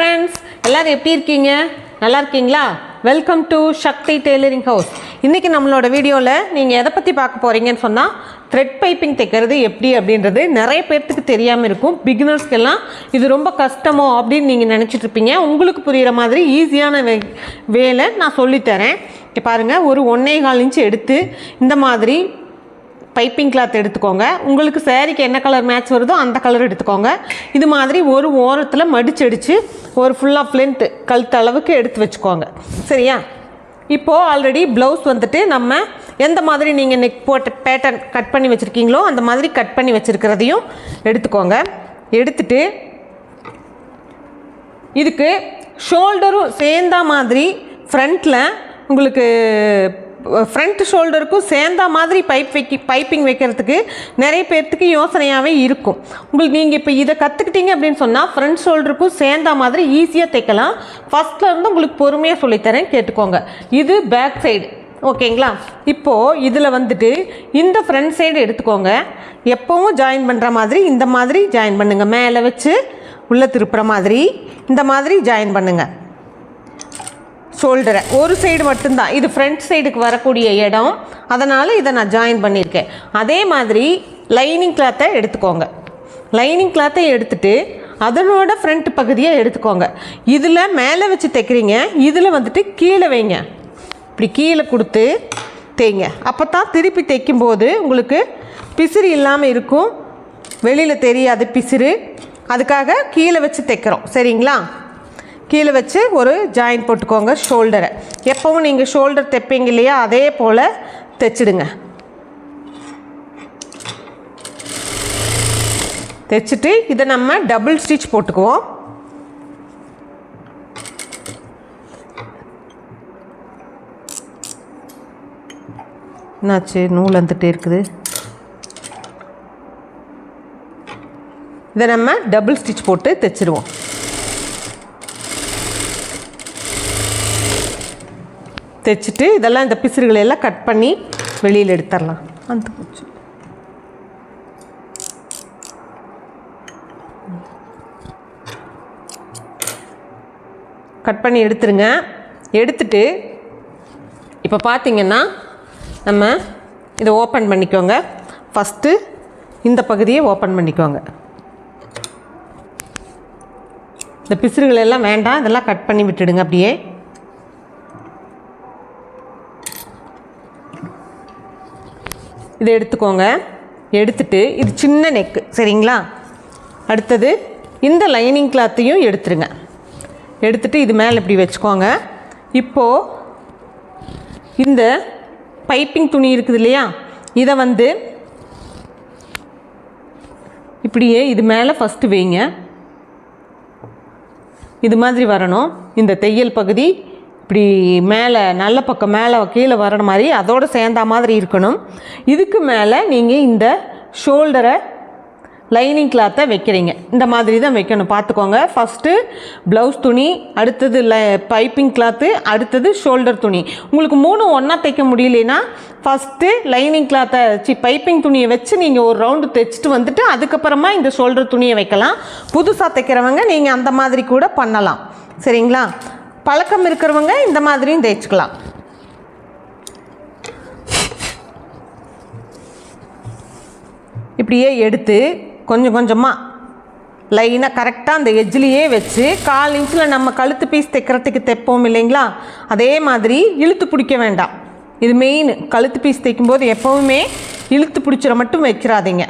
Friends, எல்லாரும் எப்படி இருக்கீங்க? நல்லா இருக்கீங்களா? Welcome to Shakti tailoring house. இன்றைக்கி நம்மளோட வீடியோவில் நீங்கள் எதை பற்றி பார்க்க போகிறீங்கன்னு சொன்னால், த்ரெட் பைப்பிங் தைக்கிறது எப்படி அப்படின்றது நிறைய பேர்த்துக்கு தெரியாமல் இருக்கும். பிகினர்ஸ்க்கெல்லாம் இது ரொம்ப கஷ்டமோ அப்படின்னு நீங்கள் நினச்சிட்ருப்பீங்க. உங்களுக்கு புரிகிற மாதிரி ஈஸியான வேலை நான் சொல்லித்தரேன். இப்போ பாருங்கள், ஒரு 1.25 இன்ச்சு எடுத்து இந்த மாதிரி பைப்பிங் கிளாத் எடுத்துக்கோங்க. உங்களுக்கு சேரீக்கு என்ன கலர் மேட்ச் வருதோ அந்த கலர் எடுத்துக்கோங்க. இது மாதிரி ஒரு ஓரத்தில் மடிச்சடிச்சு ஒரு ஃபுல்லாக லென்த்து கழுத்து அளவுக்கு எடுத்து வச்சுக்கோங்க. சரியா? இப்போது ஆல்ரெடி ப்ளவுஸ் வந்துட்டு நம்ம எந்த மாதிரி நீங்கள் நெக் போட்ட பேட்டர்ன் கட் பண்ணி வச்சுருக்கீங்களோ அந்த மாதிரி கட் பண்ணி வச்சுருக்கிறதையும் எடுத்துக்கோங்க. எடுத்துட்டு இதுக்கு ஷோல்டரும் சேர்ந்தா மாதிரி ஃப்ரண்ட்டில் உங்களுக்கு ஃப்ரண்ட் ஷோல்டருக்கும் சேர்ந்தா மாதிரி பைப்பிங் வைக்கிறதுக்கு நிறைய பேர்த்துக்கு யோசனையாகவே இருக்கும். உங்களுக்கு நீங்கள் இப்போ இதை கற்றுக்கிட்டீங்க அப்படின்னு சொன்னால் ஃப்ரண்ட் ஷோல்டருக்கும் சேர்ந்தா மாதிரி ஈஸியாக தைக்கலாம். ஃபஸ்ட்டில் இருந்து உங்களுக்கு பொறுமையாக சொல்லித்தரேன், கேட்டுக்கோங்க. இது பேக் சைடு, ஓகேங்களா? இப்போது இதில் வந்துட்டு இந்த ஃப்ரண்ட் சைடு எடுத்துக்கோங்க. எப்போவும் ஜாயின் பண்ணுற மாதிரி இந்த மாதிரி ஜாயின் பண்ணுங்கள். மேலே வச்சு உள்ளே திருப்புற மாதிரி இந்த மாதிரி ஜாயின் பண்ணுங்கள். ஷோல்டரை ஒரு சைடு மட்டும்தான், இது ஃப்ரண்ட் சைடுக்கு வரக்கூடிய இடம், அதனால் இதை நான் ஜாயின் பண்ணியிருக்கேன். அதே மாதிரி லைனிங் கிளாத்தை எடுத்துக்கோங்க. லைனிங் கிளாத்தை எடுத்துகிட்டு அதனோட ஃப்ரண்ட் பகுதியை எடுத்துக்கோங்க. இதில் மேலே வச்சு தைக்கிறீங்க, இதில் வந்துட்டு கீழே வைங்க. இப்படி கீழே கொடுத்து தேய்ங்க. அப்போ தான் திருப்பி தைக்கும்போது உங்களுக்கு பிசிறு இல்லாமல் இருக்கும், வெளியில் தெரியாது பிசிறு. அதுக்காக கீழே வச்சு தைக்கிறோம். சரிங்களா? கீழே வச்சு ஒரு ஜாயின் போட்டுக்கோங்க. ஷோல்டரை எப்பவும் நீங்கள் ஷோல்டர் தைப்பீங்க இல்லையா, அதே போல் தைச்சிடுங்க. தைச்சிட்டு இதை நம்ம டபுள் ஸ்டிச் போட்டுக்குவோம். என்னாச்சு? நூல் வந்துட்டே இருக்குது. இதை நம்ம டபுள் ஸ்டிச் போட்டு தைச்சிடுவோம். தைச்சிட்டு இதெல்லாம் இந்த பிசிறுகளை எல்லாம் கட் பண்ணி வெளியில் எடுத்துடலாம். அந்த போச்சு. கட் பண்ணி எடுத்துருங்க. எடுத்துட்டு இப்போ பார்த்தீங்கன்னா நம்ம இதை ஓப்பன் பண்ணிக்கோங்க. ஃபஸ்ட்டு இந்த பகுதியை ஓப்பன் பண்ணிக்கோங்க. இந்த பிசிறுகள் எல்லாம் வேண்டாம், இதெல்லாம் கட் பண்ணி விட்டுடுங்க. அப்படியே இதை எடுத்துக்கோங்க. எடுத்துட்டு இது சின்ன நெக்கு, சரிங்களா? அடுத்தது இந்த லைனிங் கிளாத்தையும் எடுத்துருங்க. எடுத்துட்டு இது மேலே இப்படி வச்சுக்கோங்க. இப்போது இந்த பைப்பிங் துணி இருக்குது இல்லையா, இதை வந்து இப்படியே இது மேலே ஃபஸ்ட்டு வைங்க. இது மாதிரி வரணும். இந்த தையல் பகுதி இப்படி மேலே நல்ல பக்கம் மேலே கீழே வர மாதிரி அதோடு சேர்ந்தா மாதிரி இருக்கணும். இதுக்கு மேலே நீங்கள் இந்த ஷோல்டரை லைனிங் கிளாத்தை வைக்கிறீங்க. இந்த மாதிரி தான் வைக்கணும், பார்த்துக்கோங்க. ஃபஸ்ட்டு ப்ளவுஸ் துணி, அடுத்தது பைப்பிங் கிளாத்து, அடுத்தது ஷோல்டர் துணி. உங்களுக்கு 3 ஒன்றா தைக்க முடியலனா ஃபஸ்ட்டு லைனிங் கிளாத்தை பைப்பிங் துணியை வச்சு நீங்கள் ஒரு ரவுண்டு தைச்சிட்டு வந்துட்டு அதுக்கப்புறமா இந்த ஷோல்டர் துணியை வைக்கலாம். புதுசாக தைக்கிறவங்க நீங்கள் அந்த மாதிரி கூட பண்ணலாம். சரிங்களா? பழக்கம் இருக்கிறவங்க இந்த மாதிரியும் தைச்சிக்கலாம். இப்படியே எடுத்து கொஞ்சம் கொஞ்சமாக லைனாக கரெக்டாக அந்த எஜ்ஜிலேயே வச்சு 1/4 இன்ச்சில் நம்ம கழுத்து பீஸ் தைக்கிறதுக்கு தைப்போம் இல்லைங்களா, அதே மாதிரி இழுத்து பிடிக்க வேண்டாம். இது மெயின். கழுத்து பீஸ் தைக்கும்போது எப்போவுமே இழுத்து பிடிச்சிட மட்டும் வைக்கிறாதீங்க,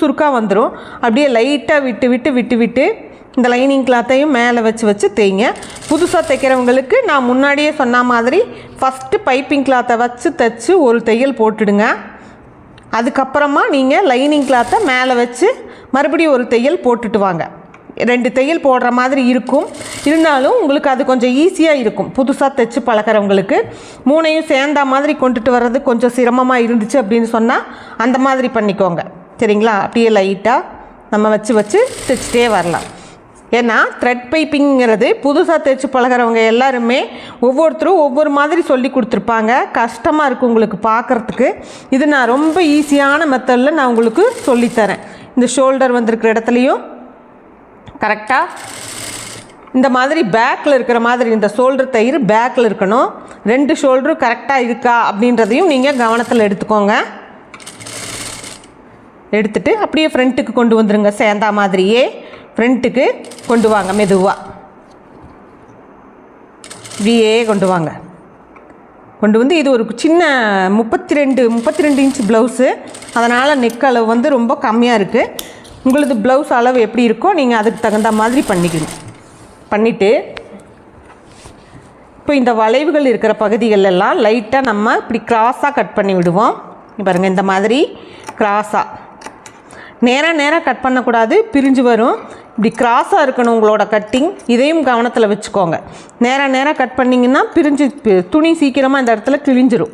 சுருக்காக வந்துடும். அப்படியே லைட்டாக விட்டு விட்டு விட்டு விட்டு இந்த லைனிங் கிளாத்தையும் மேலே வச்சு தேய்ங்க. புதுசாக தைக்கிறவங்களுக்கு நான் முன்னாடியே சொன்ன மாதிரி ஃபஸ்ட்டு பைப்பிங் கிளாத்தை வச்சு தைச்சி ஒரு தையல் போட்டுடுங்க. அதுக்கப்புறமா நீங்கள் லைனிங் கிளாத்தை மேலே வச்சு மறுபடியும் ஒரு தையல் போட்டுட்டு வாங்க. 2 தையல் போடுற மாதிரி இருக்கும். இருந்தாலும் உங்களுக்கு அது கொஞ்சம் ஈஸியாக இருக்கும் புதுசாக தைச்சி பழக்கிறவங்களுக்கு. 3ஐயும் சேர்ந்தா மாதிரி கொண்டுட்டு வர்றது கொஞ்சம் சிரமமாக இருந்துச்சு அப்படின்னு சொன்னால் அந்த மாதிரி பண்ணிக்கோங்க. சரிங்களா? அப்படியே லைட்டாக நம்ம வச்சு தைச்சிட்டே வரலாம். ஏன்னா த்ரெட் பைப்பிங்கிறது புதுசாக தைச்சி பழகிறவங்க எல்லாருமே ஒவ்வொருத்தரும் ஒவ்வொரு மாதிரி சொல்லி கொடுத்துருப்பாங்க. கஷ்டமாக இருக்குது உங்களுக்கு பார்க்குறதுக்கு. இது நான் ரொம்ப ஈஸியான மெத்தடில் நான் உங்களுக்கு சொல்லித்தரேன். இந்த ஷோல்டர் வந்திருக்கிற இடத்துலையும் கரெக்டாக இந்த மாதிரி பேக்கில் இருக்கிற மாதிரி இந்த ஷோல்டர் தையல் பேக்கில் இருக்கணும். 2 ஷோல்டரும் கரெக்டாக இருக்கா அப்படின்றதையும் நீங்கள் கவனத்தில் எடுத்துக்கோங்க. எடுத்துட்டு அப்படியே ஃப்ரண்ட்டுக்கு கொண்டு வந்துடுங்க. சேர்ந்தா மாதிரியே ஃப்ரண்ட்டுக்கு கொண்டு வாங்க. மெதுவாக இப்படியே கொண்டு வாங்க. கொண்டு வந்து இது ஒரு சின்ன 32 இன்ச் ப்ளவுஸு. அதனால் நெக் அளவு வந்து ரொம்ப கம்மியாக இருக்குது. உங்களது ப்ளவுஸ் அளவு எப்படி இருக்கோ நீங்கள் அதுக்கு தகுந்த மாதிரி பண்ணிக்கணும். பண்ணிவிட்டு இப்போ இந்த வளைவுகள் இருக்கிற பகுதிகளெல்லாம் லைட்டாக நம்ம இப்படி கிராஸாக கட் பண்ணி விடுவோம். பாருங்கள், இந்த மாதிரி கிராஸாக நேராக கட் பண்ணக்கூடாது, பிரிஞ்சு வரும். இப்படி கிராஸாக இருக்கணும் உங்களோட கட்டிங். இதையும் கவனத்தில் வச்சுக்கோங்க. நேராக கட் பண்ணிங்கன்னா பிரிஞ்சு துணி சீக்கிரமாக இந்த இடத்துல கிழிஞ்சிரும்.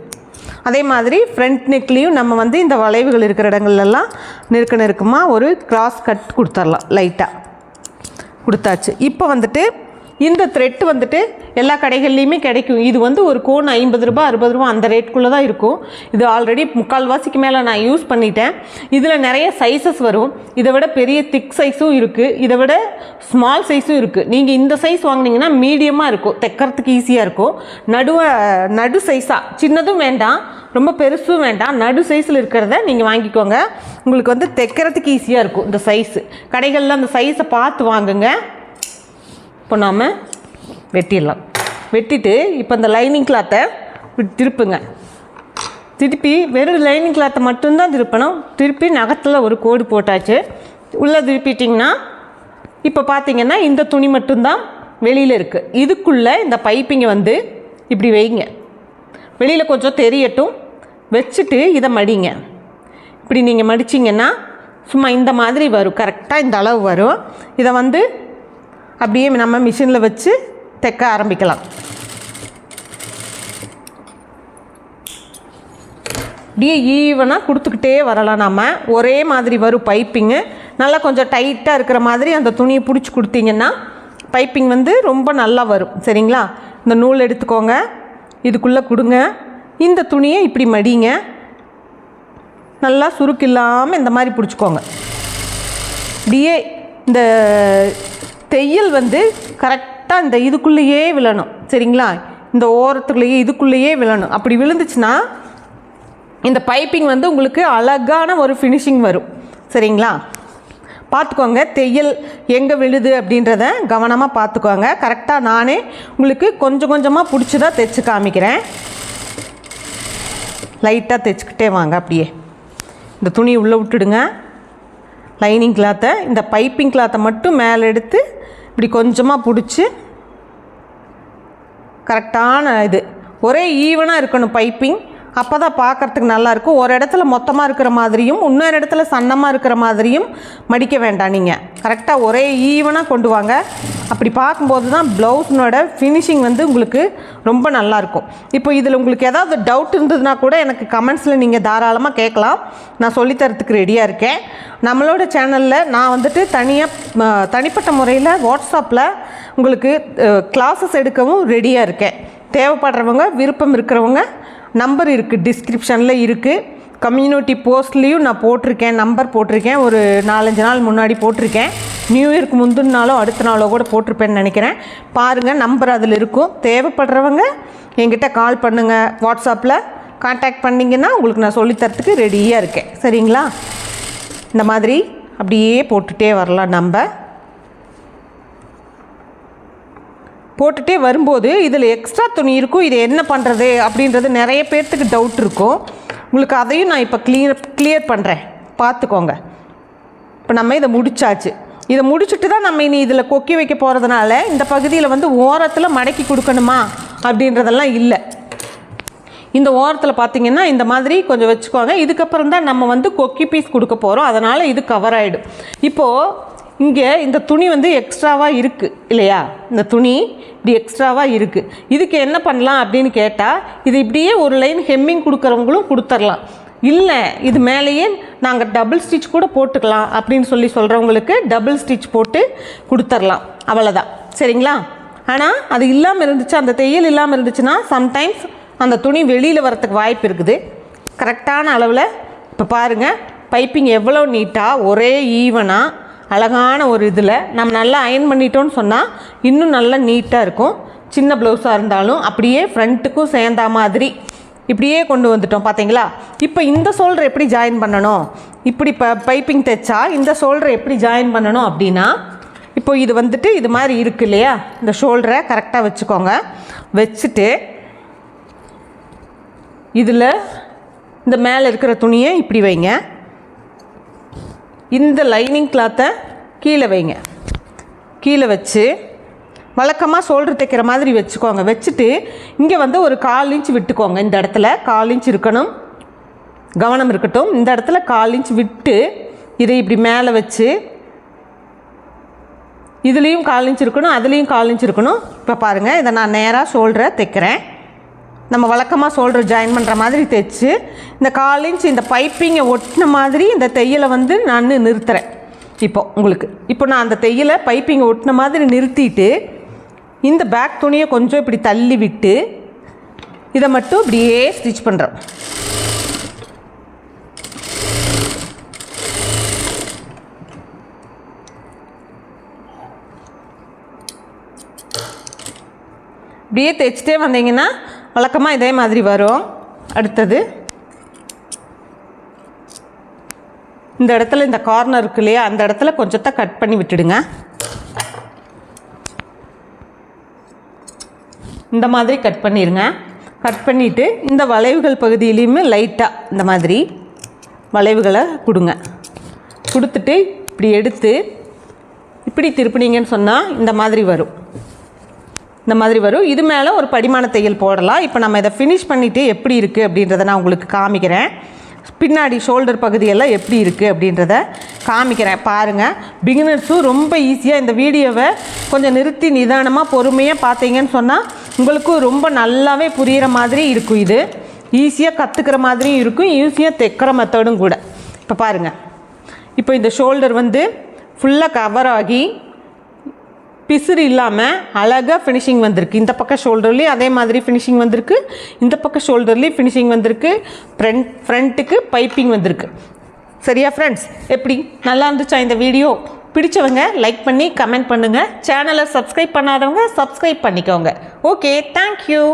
அதே மாதிரி ஃப்ரண்ட் நெக்லேயும் நம்ம வந்து இந்த வளைவுகள் இருக்கிற இடங்கள்லாம் நெருக்கமாக ஒரு கிராஸ் கட் கொடுத்துடலாம். லைட்டாக கொடுத்தாச்சு. இப்போ வந்துட்டு இந்த த்ரெட் வந்துட்டு எல்லா கடைகள்லையுமே கிடைக்கும். இது வந்து ஒரு கோன் 50 ரூபா 60 ரூபா அந்த ரேட்குள்ளே தான் இருக்கும். இது ஆல்ரெடி 3/4 மேலே நான் யூஸ் பண்ணிட்டேன். இதில் நிறைய சைஸஸ் வரும். இதை விட பெரிய திக் சைஸும் இருக்குது, இதை விட ஸ்மால் சைஸும் இருக்குது. நீங்கள் இந்த சைஸ் வாங்கினீங்கன்னா மீடியமாக இருக்கும், தைக்கிறதுக்கு ஈஸியாக இருக்கும். நடு சைஸாக, சின்னதும் வேண்டாம் ரொம்ப பெருசும் வேண்டாம், நடு சைஸில் இருக்கிறத நீங்கள் வாங்கிக்கோங்க. உங்களுக்கு வந்து தைக்கிறதுக்கு ஈஸியாக இருக்கும். இந்த சைஸு கடைகளில் அந்த சைஸை பார்த்து வாங்குங்க. இப்போ நாம் வெட்டிடலாம். வெட்டிட்டு இப்போ இந்த லைனிங் கிளாத்தை திருப்புங்க. திருப்பி வெறும் லைனிங் கிளாத்தை மட்டும்தான் திருப்பணும். திருப்பி நகத்தில் ஒரு கோடு போட்டாச்சு. உள்ளே திருப்பிட்டிங்கன்னா இப்போ பார்த்தீங்கன்னா இந்த துணி மட்டும்தான் வெளியில் இருக்குது. இதுக்குள்ளே இந்த பைப்பிங்கை வந்து இப்படி வைங்க. வெளியில் கொஞ்சம் தெரியட்டும். வச்சுட்டு இதை மடிங்க. இப்படி நீங்கள் மடிச்சிங்கன்னா சும்மா இந்த மாதிரி வரும். கரெக்டாக இந்த அளவு வரும். இதை வந்து அப்படியே நம்ம மிஷினில் வச்சு தைக்க ஆரம்பிக்கலாம். அப்படியே ஈவனாக கொடுத்துக்கிட்டே வரலாம். நம்ம ஒரே மாதிரி வரும் பைப்பிங்கு. நல்லா கொஞ்சம் டைட்டாக இருக்கிற மாதிரி அந்த துணியை பிடிச்சி கொடுத்தீங்கன்னா பைப்பிங் வந்து ரொம்ப நல்லா வரும். சரிங்களா? இந்த நூல் எடுத்துக்கோங்க, இதுக்குள்ளே கொடுங்க. இந்த துணியை இப்படி மடிங்க. நல்லா சுருக்கு இல்லாமல் இந்த மாதிரி பிடிச்சிக்கோங்க. இப்படியே இந்த தையல் வந்து கரெக்டாக இந்த இதுக்குள்ளேயே விழணும். சரிங்களா? இந்த ஓரத்துக்குள்ளேயே இதுக்குள்ளேயே விழணும். அப்படி விழுந்துச்சுன்னா இந்த பைப்பிங் வந்து உங்களுக்கு அழகான ஒரு ஃபினிஷிங் வரும். சரிங்களா? பார்த்துக்கோங்க, தையல் எங்கே விழுது அப்படின்றத கவனமாக பார்த்துக்கோங்க. கரெக்டாக நானே உங்களுக்கு கொஞ்சம் கொஞ்சமாக பிடிச்சி தான் தைச்சி காமிக்கிறேன். லைட்டாக தைச்சிக்கிட்டே வாங்க. அப்படியே இந்த துணி உள்ளே விட்டுடுங்க. லைனிங் கிளாத்தை, இந்த பைப்பிங் கிளாத்தை மட்டும் மேலே எடுத்து இப்படி கொஞ்சமாக பிடிச்சி கரெக்டான இது ஒரே ஈவனாக இருக்கணும் பைப்பிங். அப்போ தான் பார்க்குறதுக்கு நல்லாயிருக்கும். ஒரு இடத்துல மொத்தமாக இருக்கிற மாதிரியும் இன்னொரு இடத்துல சன்னமாக இருக்கிற மாதிரியும் மடிக்க வேண்டாம். நீங்கள் கரெக்டாக ஒரே ஈவனாக கொண்டு வாங்க. அப்படி பார்க்கும்போது தான் ப்ளவுஸினோட ஃபினிஷிங் வந்து உங்களுக்கு ரொம்ப நல்லாயிருக்கும். இப்போ இதில் உங்களுக்கு ஏதாவது டவுட் இருந்ததுன்னா கூட எனக்கு கமெண்ட்ஸில் நீங்கள் தாராளமாக கேட்கலாம். நான் சொல்லித்தரத்துக்கு ரெடியாக இருக்கேன். நம்மளோட சேனலில் நான் வந்துட்டு தனிப்பட்ட முறையில் வாட்ஸ்அப்பில் உங்களுக்கு கிளாஸஸ் எடுக்கவும் ரெடியாக இருக்கேன். தேவைப்படுறவங்க, விருப்பம் இருக்கிறவங்க நம்பர் இருக்குது, டிஸ்கிரிப்ஷனில் இருக்குது. கம்யூனிட்டி போஸ்ட்லேயும் நான் போட்டிருக்கேன், நம்பர் போட்டிருக்கேன். ஒரு 4-5 நாள் முன்னாடி போட்டிருக்கேன். நியூ இயர்க்கு முந்தின நாளோ அடுத்த நாளோ கூட போட்டிருப்பேன்னு நினைக்கிறேன். பாருங்கள், நம்பர் அதில் இருக்கும். தேவைப்படுறவங்க என்கிட்ட கால் பண்ணுங்கள். வாட்ஸ்அப்பில் கான்டாக்ட் பண்ணிங்கன்னா உங்களுக்கு நான் சொல்லித்தரத்துக்கு ரெடியாக இருக்கேன். சரிங்களா? இந்த மாதிரி அப்படியே போட்டுகிட்டே வரலாம். நம்ம போட்டுகிட்டே வரும்போது இதில் எக்ஸ்ட்ரா துணி இருக்கும். இது என்ன பண்ணுறது அப்படின்றது நிறைய பேர்த்துக்கு டவுட் இருக்கும். உங்களுக்கு அதையும் நான் இப்போ கிளியர் பண்ணுறேன், பார்த்துக்கோங்க. இப்போ நம்ம இதை முடிச்சாச்சு. இதை முடிச்சுட்டு தான் நம்ம இனி இதில் கொக்கி வைக்க போகிறதுனால இந்த பகுதியில் வந்து ஓரத்தில் மடக்கி கொடுக்கணுமா அப்படின்றதெல்லாம் இல்லை. இந்த ஓரத்தில் பார்த்திங்கன்னா இந்த மாதிரி கொஞ்சம் வச்சுக்கோங்க. இதுக்கப்புறம் தான் நம்ம வந்து கொக்கி பீஸ் கொடுக்க போகிறோம். அதனால் இது கவர் ஆகிடும். இப்போது இங்கே இந்த துணி வந்து எக்ஸ்ட்ராவாக இருக்குது இல்லையா? இந்த துணி இப்படி எக்ஸ்ட்ராவாக இருக்குது. இதுக்கு என்ன பண்ணலாம் அப்படின்னு கேட்டால், இது இப்படியே ஒரு லைன் ஹெம்மிங் கொடுக்குறவங்களும் கொடுத்துர்லாம். இல்லை இது மேலேயே நாங்கள் டபுள் ஸ்டிச் கூட போட்டுக்கலாம் அப்படின்னு சொல்கிறவங்களுக்கு டபுள் ஸ்டிச் போட்டு கொடுத்துர்லாம். அவ்வளோதான். சரிங்களா? ஆனால் அது இல்லாமல் இருந்துச்சு, அந்த தையல் இல்லாமல் இருந்துச்சுன்னா சம்டைம்ஸ் அந்த துணி வெளியில் வரத்துக்கு வாய்ப்பு இருக்குது. கரெக்டான அளவில் இப்போ பாருங்கள், பைப்பிங் எவ்வளோ நீட்டாக ஒரே ஈவனாக அழகான ஒரு இதில் நம்ம நல்லா அயன் பண்ணிட்டோன்னு சொன்னால் இன்னும் நல்லா நீட்டாக இருக்கும். சின்ன ப்ளவுஸாக இருந்தாலும் அப்படியே ஃப்ரண்ட்டுக்கும் சேர்ந்தா மாதிரி இப்படியே கொண்டு வந்துட்டோம் பார்த்தீங்களா. இப்போ இந்த ஷோல்டர் எப்படி ஜாயின் பண்ணணும், இப்படி பைப்பிங் தைச்சா இந்த ஷோல்டரை எப்படி ஜாயின் பண்ணணும் அப்படின்னா, இப்போ இது வந்துட்டு இது மாதிரி இருக்குது இல்லையா, இந்த ஷோல்டரை கரெக்டாக வச்சுக்கோங்க. வச்சுட்டு இதில் இந்த மேலே இருக்கிற துணியை இப்படி வைங்க. இந்த லைனிங் கிளாத்தை கீழே வைங்க. கீழே வச்சு வழக்கமாக ஷோல்டர் தைக்கிற மாதிரி வச்சுக்கோங்க. வச்சுட்டு இங்கே வந்து ஒரு 1/4 இன்ச் விட்டுக்கோங்க. இந்த இடத்துல 1/4 இன்ச் இருக்கணும், கவனம் இருக்கட்டும். இந்த இடத்துல 1/4 இன்ச் விட்டு இதை இப்படி மேலே வச்சு இதுலேயும் 1/4 இன்ச் இருக்கணும், அதுலேயும் 1/4 இன்ச் இருக்கணும். இப்போ பாருங்கள், இதை நான் நேராக ஷோல்டரை தைக்கிறேன். நம்ம வழக்கமாக ஷோல்டர் ஜாயின் பண்ணுற மாதிரி தைச்சு இந்த 1/4 இன்ச் இந்த பைப்பிங்கை ஒட்டின மாதிரி இந்த தையலை வந்து நான் நிறுத்துகிறேன். இப்போ நான் அந்த தையலை பைப்பிங்கை ஒட்டின மாதிரி நிறுத்திட்டு இந்த பேக் துணியை கொஞ்சம் இப்படி தள்ளி விட்டு இதை மட்டும் இப்படியே ஸ்டிச் பண்ணுறோம். இப்படியே தைச்சிட்டே வந்தீங்கன்னா வழக்கமாக இதே மாதிரி வரும். அடுத்தது இந்த இடத்துல இந்த கார்னர் இருக்கு இல்லையா, அந்த இடத்துல கொஞ்சத்தை கட் பண்ணி விட்டுடுங்க. இந்த மாதிரி கட் பண்ணிடுங்க. கட் பண்ணிவிட்டு இந்த வளைவுகள் பகுதியிலையுமே லைட்டாக இந்த மாதிரி வளைவுகளை கொடுங்க. கொடுத்துட்டு இப்படி எடுத்து இப்படி திருப்பினீங்கன்னு சொன்னால் இந்த மாதிரி வரும். இந்த மாதிரி வரும். இது மேலே ஒரு படிமான தையல் போடலாம். இப்போ நம்ம இதை ஃபினிஷ் பண்ணிவிட்டு எப்படி இருக்குது அப்படின்றத நான் உங்களுக்கு காமிக்கிறேன். பின்னாடி ஷோல்டர் பகுதியெல்லாம் எப்படி இருக்குது அப்படின்றத காமிக்கிறேன். பாருங்கள், பிகினர்ஸும் ரொம்ப ஈஸியாக இந்த வீடியோவை கொஞ்சம் நிறுத்தி நிதானமாக பொறுமையாக பார்த்தீங்கன்னு சொன்னால் உங்களுக்கும் ரொம்ப நல்லாவே புரிகிற மாதிரி இருக்கும். இது ஈஸியாக கற்றுக்கிற மாதிரியும் இருக்கும், ஈஸியாக தைக்கிற மெத்தடும் கூட. இப்போ பாருங்கள், இப்போ இந்த ஷோல்டர் வந்து ஃபுல்லாக கவர் ஆகி பிசுறு இல்லாமல் அழகாக ஃபினிஷிங் வந்திருக்கு. இந்த பக்கம் ஷோல்டர்லேயும் அதே மாதிரி ஃபினிஷிங் வந்திருக்கு, இந்த பக்கம் ஷோல்டர்லேயும் ஃபினிஷிங் வந்திருக்கு, ஃப்ரண்ட்டுக்கு பைப்பிங் வந்திருக்கு. சரியா ஃப்ரெண்ட்ஸ்? எப்படி நல்லா இருந்துச்சா இந்த வீடியோ? பிடிச்சவங்க லைக் பண்ணி கமெண்ட் பண்ணுங்கள். சேனலை சப்ஸ்கிரைப் பண்ணாதவங்க சப்ஸ்கிரைப் பண்ணிக்கோங்க. Okay, thank you.